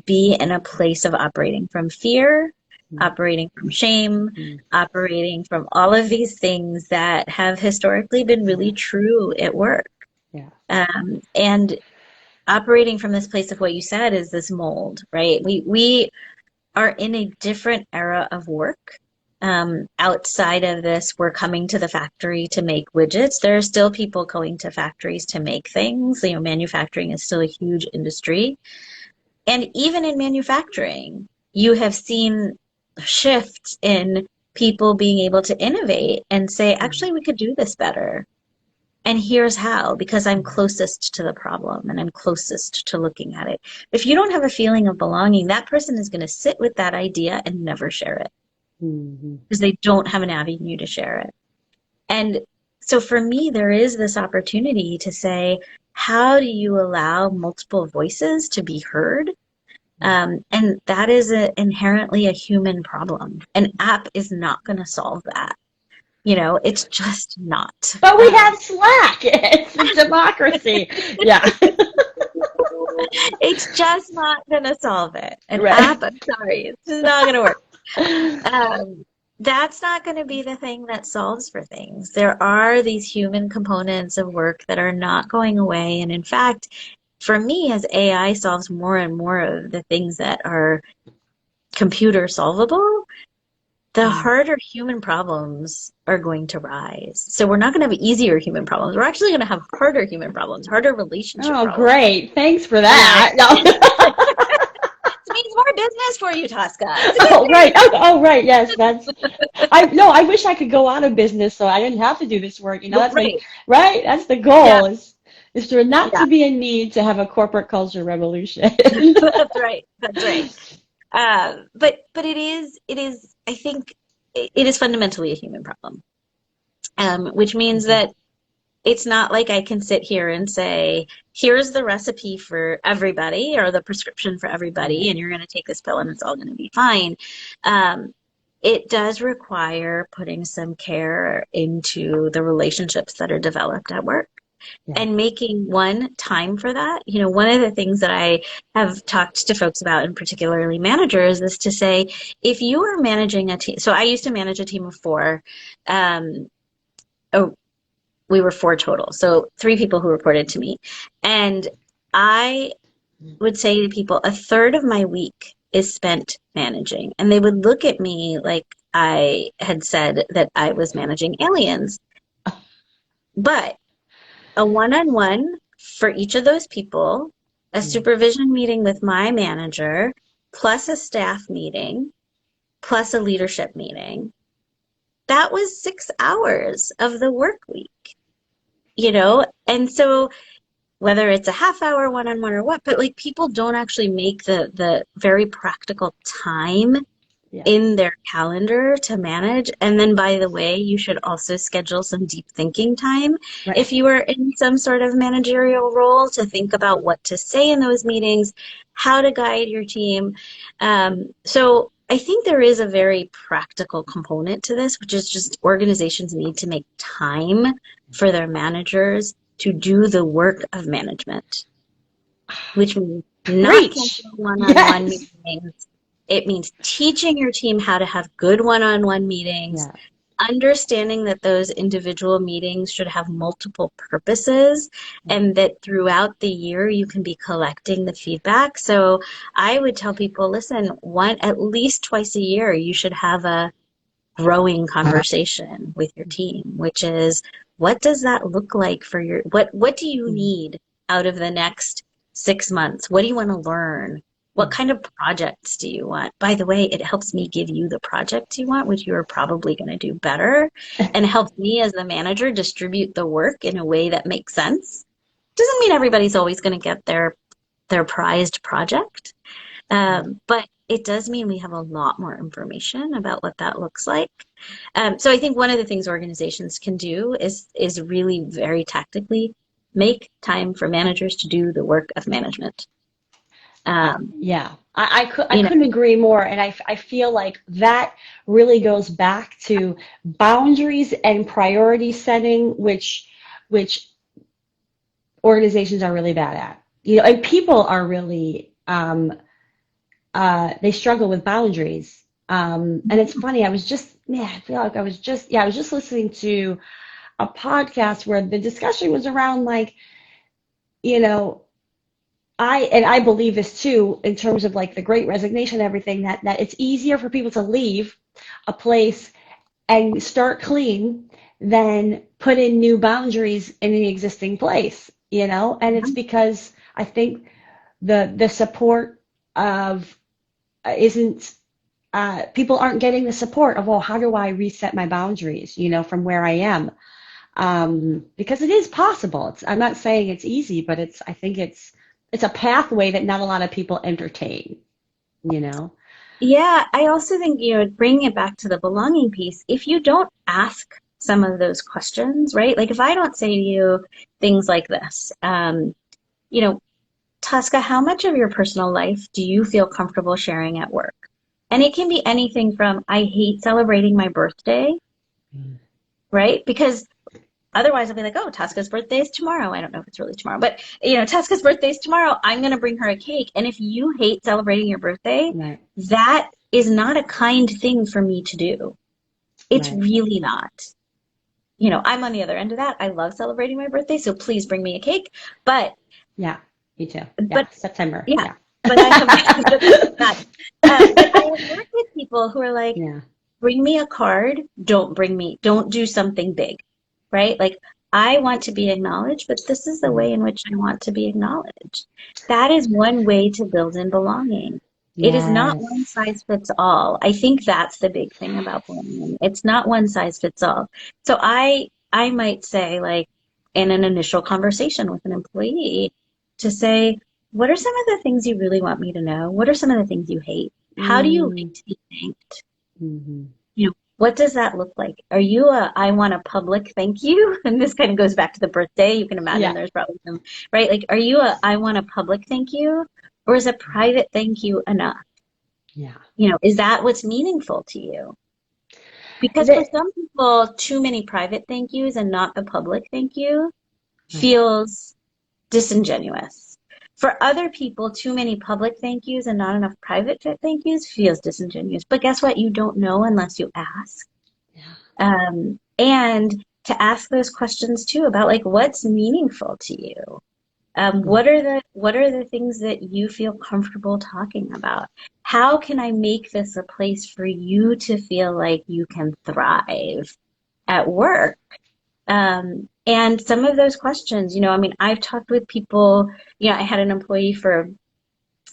be in a place of operating from fear, operating from shame, operating from all of these things that have historically been really true at work. Yeah. And operating from this place of what you said is this mold, right? We are in a different era of work. Outside of this, we're coming to the factory to make widgets. There are still people going to factories to make things. Manufacturing is still a huge industry. And even in manufacturing, you have seen shifts in people being able to innovate and say, actually, we could do this better. And here's how, because I'm closest to the problem and I'm closest to looking at it. If you don't have a feeling of belonging, that person is going to sit with that idea and never share it because they don't have an avenue to share it. And so for me, there is this opportunity to say, how do you allow multiple voices to be heard? And that is inherently a human problem. An app is not going to solve that. It's just not. But we have Slack. It's a democracy. Yeah. It's just not going to solve it. An app, I'm sorry, it's just not going to work. That's not going to be the thing that solves for things. There are these human components of work that are not going away. And in fact, for me, as AI solves more and more of the things that are computer solvable, the harder human problems are going to rise. So we're not going to have easier human problems. We're actually going to have harder human problems, harder relationship problems. Oh, great. Thanks for that. No. It means more business for you, Tosca. Oh, right. Oh, right. Yes, I wish I could go out of business so I didn't have to do this work. That's Right. right. That's the Yeah. goal is for not Yeah. to be in need to have a corporate culture revolution. That's right. That's right. But it is, I think it is fundamentally a human problem. Which means Mhm. that it's not like I can sit here and say, here's the recipe for everybody or the prescription for everybody, Right. and you're going to take this pill and it's all going to be fine. Um, it does require putting some care into the relationships that are developed at work Yeah. and making one time for that. One of the things that I have talked to folks about, and particularly managers, is to say, if you are managing a team, so I used to manage a team of four. Um, oh, we were four total, so three people who reported to me. And I would say to people, a third of my week is spent managing. And they would look at me like I had said that I was managing aliens. But a one-on-one for each of those people, a Mm. supervision meeting with my manager, plus a staff meeting, plus a leadership meeting. That was 6 hours of the work week. And so whether it's a half hour one-on-one or what, but like people don't actually make the very practical time Yeah. in their calendar to manage. And then, by the way, you should also schedule some deep thinking time Right. if you are in some sort of managerial role to think about what to say in those meetings, how to guide your team. So I think there is a very practical component to this, which is just organizations need to make time for their managers to do the work of management, which means not Preach. canceling one-on-one Yes. meetings. It means teaching your team how to have good one-on-one meetings, Yeah. understanding that those individual meetings should have multiple purposes, and that throughout the year you can be collecting the feedback. So I would tell people, listen, at least twice a year, you should have a growing conversation with your team, which is, what does that look like for what do you Mm. need out of the next 6 months? What do you want to learn? What Mm. kind of projects do you want? By the way, it helps me give you the project you want, which you're probably going to do better, and helps me as the manager distribute the work in a way that makes sense. Doesn't mean everybody's always going to get their prized project, but it does mean we have a lot more information about what that looks like. So I think one of the things organizations can do is really very tactically make time for managers to do the work of management. Um, Yeah, I you know, couldn't agree more. And I feel like that really goes back to boundaries and priority setting, which organizations are really bad at. And people are really they struggle with boundaries. And it's funny, I feel like I was just listening to a podcast where the discussion was around like, you know, I believe this too in terms of like the great resignation and everything that it's easier for people to leave a place and start clean than put in new boundaries in the existing place. And it's because I think the support of isn't people aren't getting the support of, well, how do I reset my boundaries, from where I am? Because it is possible. I'm not saying it's easy, but I think it's a pathway that not a lot of people entertain. yeah, I also think, bringing it back to the belonging piece, if you don't ask some of those questions, right? Like if I don't say to you things like this, you know, Tosca, how much of your personal life do you feel comfortable sharing at work? And it can be anything from, I hate celebrating my birthday, Mm. right? Because otherwise I'll be like, oh, Tosca's birthday is tomorrow. I don't know if it's really tomorrow, but Tosca's birthday is tomorrow. I'm going to bring her a cake. And if you hate celebrating your birthday, Right, that is not a kind thing for me to do. It's right. really not. I'm on the other end of that. I love celebrating my birthday, so please bring me a cake. But Yeah, me too. Yeah, but September. yeah, Yeah. but I have not. But I have worked with people who are like, Yeah. bring me a card. Don't do something big, right? Like I want to be acknowledged, but this is the Mm. way in which I want to be acknowledged. That is one way to build in belonging. It is not one Yes. size fits all. I think that's the big thing about bullying. It's not one size fits all. So I might say, like, in an initial conversation with an employee, to say, what are some of the things you really want me to know? What are some of the things you hate? How do you like Mm, to be thanked? hmm. What does that look like? Are you a I want a public thank you? And this kind of goes back to the birthday. You can imagine Yeah. there's probably some, right? Like, are you a I want a public thank you? Or is a private thank you enough? Yeah. Is that what's meaningful to you? Because for That, some people, too many private thank yous and not the public thank you right. feels disingenuous. For other people, too many public thank yous and not enough private thank yous feels disingenuous. But guess what? You don't know unless you ask. Yeah. And to ask those questions too about, like, what's meaningful to you. Yeah. What are the things that you feel comfortable talking about? How can I make this a place for you to feel like you can thrive at work? And some of those questions, I mean, I've talked with people, I had an employee for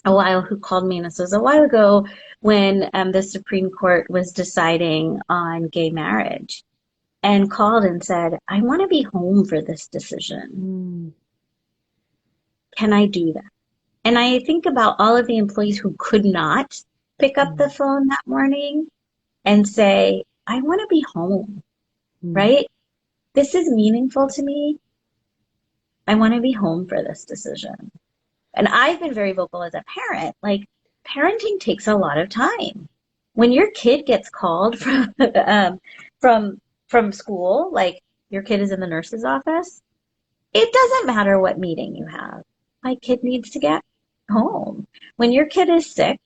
a while who called me, and this was a while ago when the Supreme Court was deciding on gay marriage, and called and said, I want to be home for this decision. Mm, Can I do that? And I think about all of the employees who could not pick up the mm, phone that morning and say, I want to be home, mm. right? This is meaningful to me. I want to be home for this decision. And I've been very vocal as a parent. Like, parenting takes a lot of time. When your kid gets called from from school, like your kid is in the nurse's office, it doesn't matter what meeting you have. My kid needs to get home. When your kid is sick,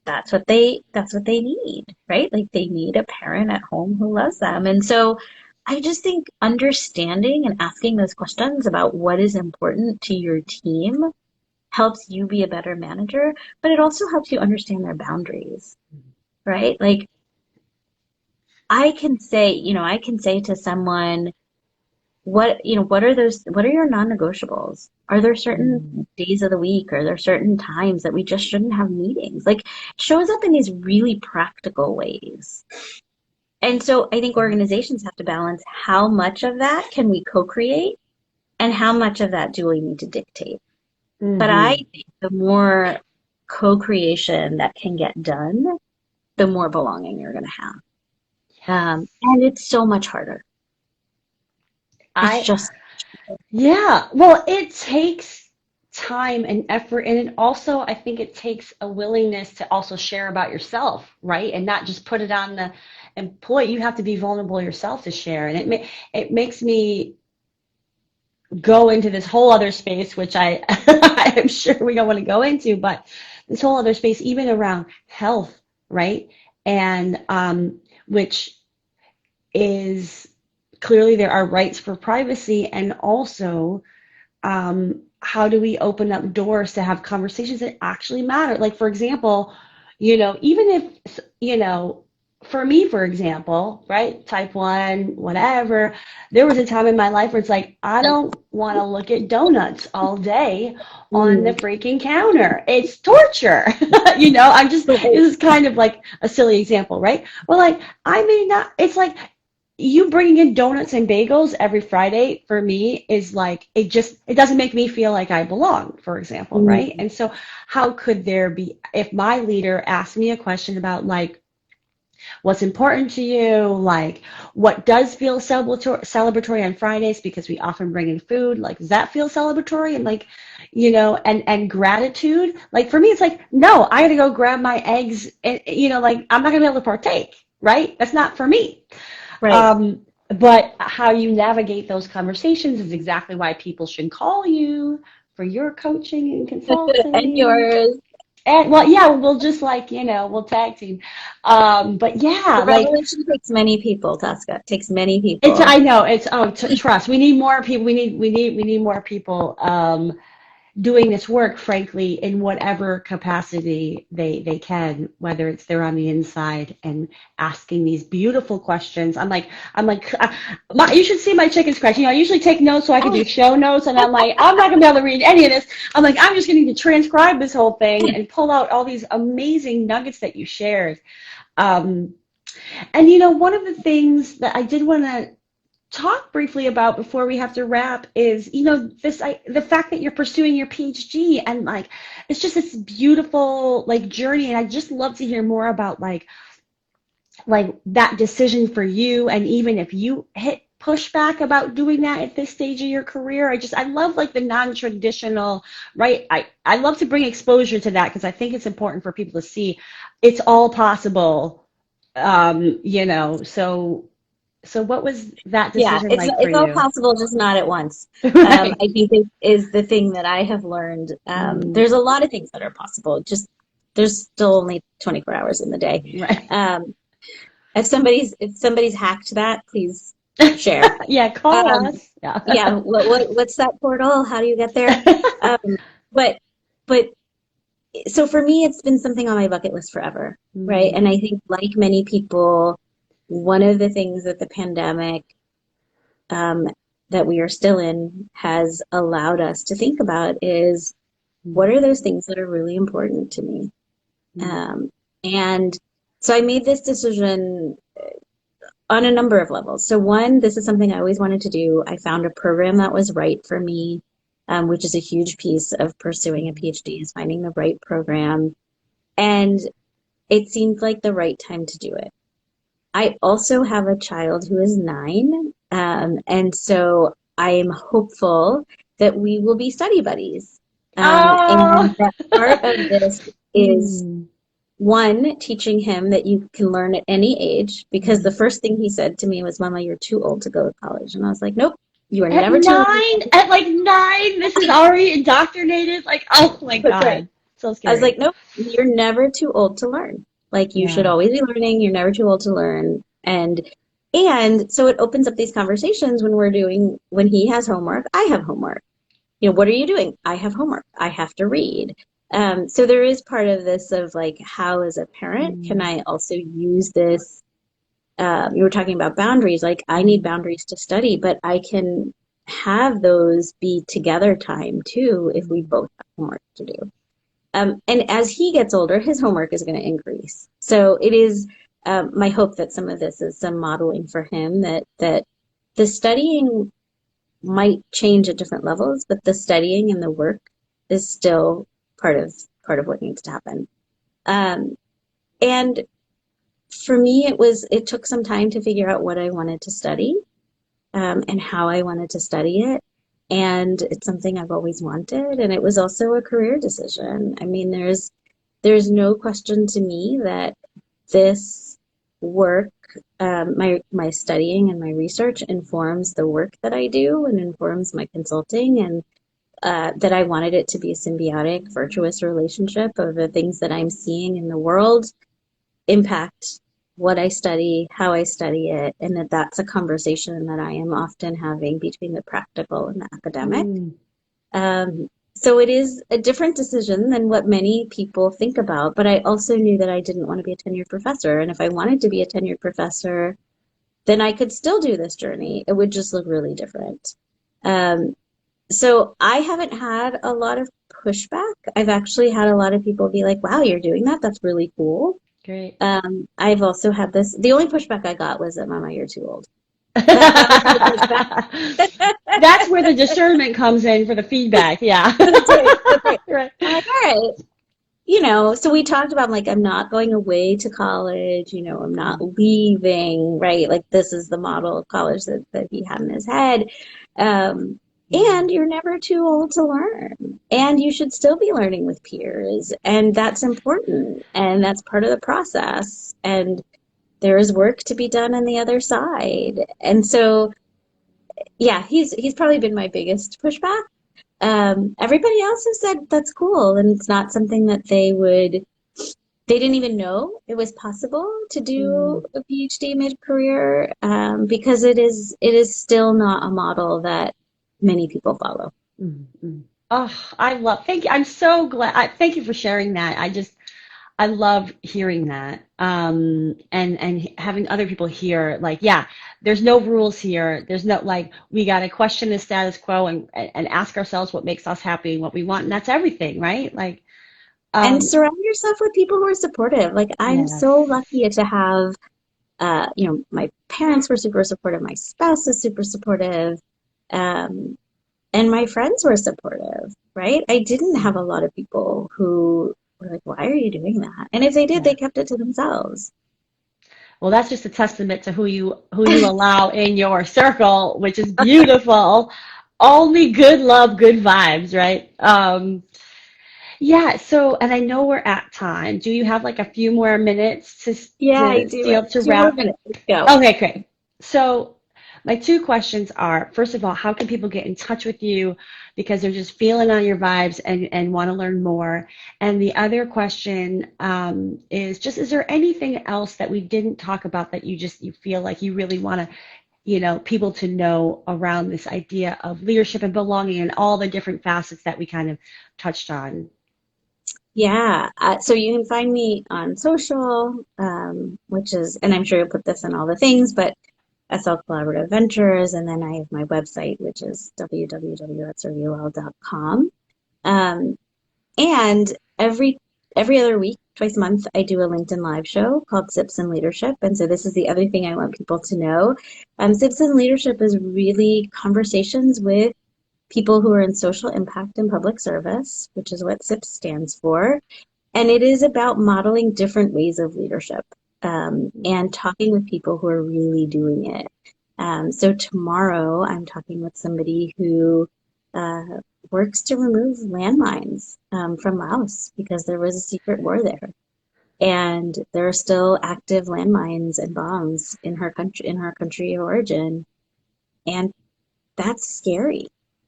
that's what they need, right? Like, they need a parent at home who loves them. And so I just think understanding and asking those questions about what is important to your team helps you be a better manager, but it also helps you understand their boundaries, right? Like, I can say to someone, what are your non-negotiables? Are there Mm. certain days of the week? Are there certain times that we just shouldn't have meetings? Like, it shows up in these really practical ways. And so I think organizations have to balance how much of that can we co-create and how much of that do we need to dictate. But I Mm-hmm. think the more co-creation that can get done, the more belonging you're going to have. And it's so much harder. It's I just, Yeah, well, it takes time and effort, and it also, I think it takes a willingness to also share about yourself, right? And not just put it on the employee. You have to be vulnerable yourself to share, and it makes me go into this whole other space, which I I'm sure we don't want to go into, but this whole other space, even around health, right? And which is clearly there are rights for privacy, and also how do we open up doors to have conversations that actually matter? Like, for example, even if, for me, for example, right, type 1, whatever, there was a time in my life where it's like, I don't want to look at donuts all day on the mm, freaking counter. It's torture. I'm just, this is kind of like a silly example, right? Well, like, I may not, it's like, you bringing in donuts and bagels every Friday for me is like it doesn't make me feel like I belong, for example, right? mm, And so how could there be, if my leader asked me a question about like what's important to you, like what does feel celebratory on Fridays, because we often bring in food, like does that feel celebratory? And like, and gratitude, like for me it's like, no, I gotta go grab my eggs, and like I'm not gonna be able to partake, right? That's not for me. right. um, but how you navigate those conversations is exactly why people should call you for your coaching and And consulting. yours. And well, yeah, we'll just like, we'll tag team. But The yeah, like revolution takes many people, Tasca. It takes many it's, people. I know it's, oh, trust. We need more people. We need more people. doing this work, frankly, in whatever capacity they can, whether it's they're on the inside and asking these beautiful questions. You should see my chicken scratch. I usually take notes so I can do show notes, and I'm like, I'm not gonna be able to read any of this. I'm like, I'm just gonna need to transcribe this whole thing and pull out all these amazing nuggets that you shared. Um, and one of the things that I did want to talk briefly about before we have to wrap is, the fact that you're pursuing your PhD, and like it's just this beautiful like journey, and I just love to hear more about like that decision for you, and even if you hit pushback about doing that at this stage of your career. I love like the non-traditional, right? I love to bring exposure to that because I think it's important for people to see it's all possible. So what was that Yeah, decision it's like for it's all you? possible, just not at once. Right. I think it is the thing that I have learned. Mm, There's a lot of things that are possible. Just there's still only 24 hours in the day. right. If somebody's hacked that, please share. Yeah, call Um, us. Yeah. yeah, what's that portal? How do you get there? Um, but but so for me, it's been something on my bucket list forever, right? Mm, And I think like many people, one of the things that the pandemic um, that we are still in has allowed us to think about is what mm, are those things that are really important to me? mm, Um, and so I made this decision on a number of levels. So one, this is something I always wanted to do. I found a program that was right for me, which is a huge piece of pursuing a PhD is finding the right program. And it seemed like the right time to do it. I also have a child who is 9, and so I am hopeful that we will be study buddies. oh. And that part of this is Mm, one, teaching him that you can learn at any age, because the mm. first thing he said to me was, Mama, you're too old to go to college. And I was like, nope, you are At never too old. nine, at like 9, this is already indoctrinated. Like, oh my That's right. God, so I was scary. like, nope, you're never too old to learn. Like you should Yeah. always be learning. You're never too old to learn. And so it opens up these conversations when he has homework, I have homework. What are you doing? I have homework. I have to read. So there is part of this of like, how as a parent can Mm, I also use this? You were talking about boundaries. Like I need mm, boundaries to study, but I can have those be together time too if we mm, both have homework to do. And as he gets older, his homework is going to increase. So it is my hope that some of this is some modeling for him that the studying might change at different levels, but the studying and the work is still part of what needs to happen. Um, and for me, it took some time to figure out what I wanted to study and how I wanted to study it. And it's something I've always wanted. And it was also a career decision. I mean, there's no question to me that this work, my studying and my research informs the work that I do and informs my consulting, and that I wanted it to be a symbiotic, virtuous relationship of the things that I'm seeing in the world impact what I study, how I study it, and that's a conversation that I am often having between the practical and the academic. mm. So it is a different decision than what many people think about, but I also knew that I didn't want to be a tenured professor. And if I wanted to be a tenured professor, then I could still do this journey. It would just look really different. Um, so I haven't had a lot of pushback. I've actually had a lot of people be like, wow, you're doing that? That's really cool. Great. I've also had this. The only pushback I got was that, Mama, you're too old. That was my pushback. That's where the discernment comes in for the feedback. Yeah. That's right. That's right. Right. I'm like, all right. So we talked about like, I'm not going away to college, I'm not leaving, right? Like this is the model of college that he had in his head. Um, Mm, and you're never too old to learn. And you should still be learning with peers. And that's important. And that's part of the process. And there is work to be done on the other side. And so, yeah, he's probably been my biggest pushback. Everybody else has said that's cool, and it's not something that they didn't even know it was possible to do mm, a PhD mid-career, because it is still not a model that many people follow. mm, mm. Oh, thank you. I'm so glad. Thank you for sharing that. I love hearing that. And having other people hear, like, yeah, there's no rules here. There's no, like, we got to question the status quo and ask ourselves what makes us happy and what we want. And that's everything, right? Like, And um, surround yourself with people who are supportive. Like I'm so yes. lucky to have, my parents were super supportive. My spouse is super supportive. Um, and my friends were supportive, right? I didn't have a lot of people who were like, why are you doing that? And if they did, Yeah. they kept it to themselves. Well, that's just a testament to who you allow in your circle, which is beautiful. Only good love, good vibes, right? Yeah, so, and I know we're at time. Do you have like a few more minutes Yeah, I to do. I steal have to 2 more wrap? minutes. Let's go. Okay, great. So, my two questions are, first of all, how can people get in touch with you because they're just feeling on your vibes and want to learn more? And the other question is just, is there anything else that we didn't talk about that you feel like you really want to, people to know around this idea of leadership and belonging and all the different facets that we kind of touched on? Yeah. So you can find me on social, which is, and I'm sure you'll put this in all the things, but SL Collaborative Ventures. And then I have my website, which is www.surabhilal.com. Um, and every other week, twice a month, I do a LinkedIn live show called Sips and Leadership. And so this is the other thing I want people to know. Sips and Leadership is really conversations with people who are in social impact and public service, which is what SIPS stands for. And it is about modeling different ways of leadership, and talking with people who are really doing it. So tomorrow I'm talking with somebody who uh, works to remove landmines from Laos because there was a secret war there. And there are still active landmines and bombs in her country of origin. And that's scary.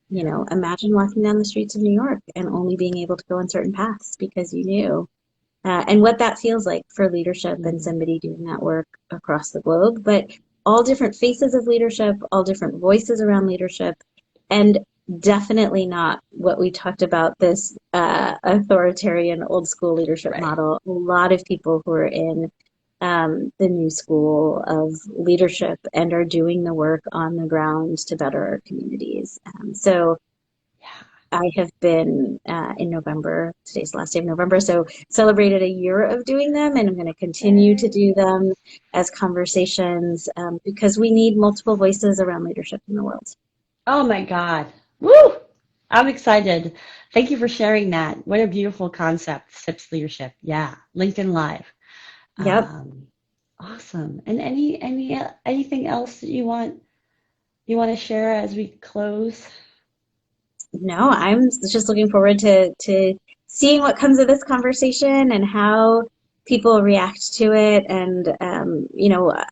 Yeah. Imagine walking down the streets of New York and only being able to go on certain paths because you knew. And what that feels like for leadership and Mm. somebody doing that work across the globe. But all different faces of leadership, all different voices around leadership, and definitely not what we talked about this authoritarian old school leadership Right. model. A lot of people who are in the new school of leadership and are doing the work on the ground to better our communities. So Yeah. I have been in November, today's the last day of November, so celebrated a year of doing them, and I'm going to continue to Yay. do them as conversations because we need multiple voices around leadership in the world. Oh my God. Woo! I'm excited. Thank you for sharing that. What a beautiful concept, SIPS leadership. Yeah. LinkedIn Live. Yep. Um, awesome. And anything else that you want to share as we close? No, I'm just looking forward to seeing what comes of this conversation and how people react to it. And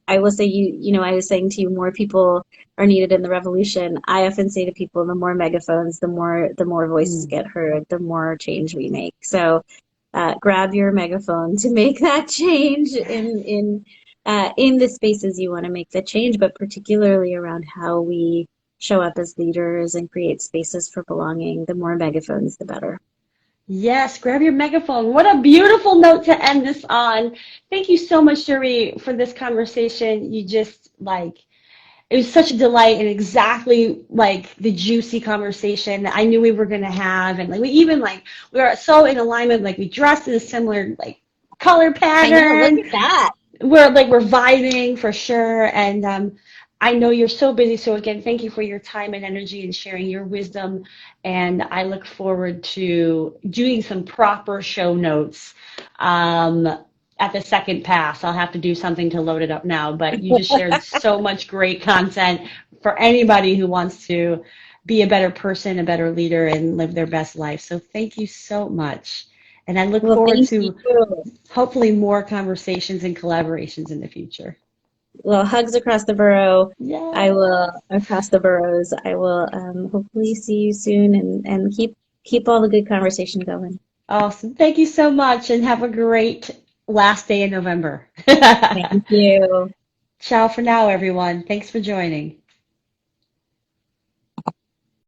I will say I was saying to you, more people are needed in the revolution. I often say to people, the more megaphones, the more voices Mm. get heard, the more change we make. So grab your megaphone to make that change in the spaces you want to make the change, but particularly around how we show up as leaders and create spaces for belonging. The more megaphones, the better. Yes, grab your megaphone. What a beautiful note to end this on. Thank you so much, Shuri, for this conversation. You just like it was such a delight and exactly like the juicy conversation that I knew we were gonna have. And like we were so in alignment, like we dressed in a similar like color I know, look pattern. at that. We're vibing for sure. And I know you're so busy. So again, thank you for your time and energy and sharing your wisdom. And I look forward to doing some proper show notes. Um, at the second pass, I'll have to do something to load it up now, but you just shared so much great content for anybody who wants to be a better person, a better leader, and live their best life. So thank you so much. And I look Well, forward thank to you. hopefully more conversations and collaborations in the future. Well, hugs across the borough. I Yes. will across the boroughs. I will hopefully see you soon and keep all the good conversation going. Awesome. Thank you so much and have a great last day in November. Thank you. Ciao for now, everyone. Thanks for joining.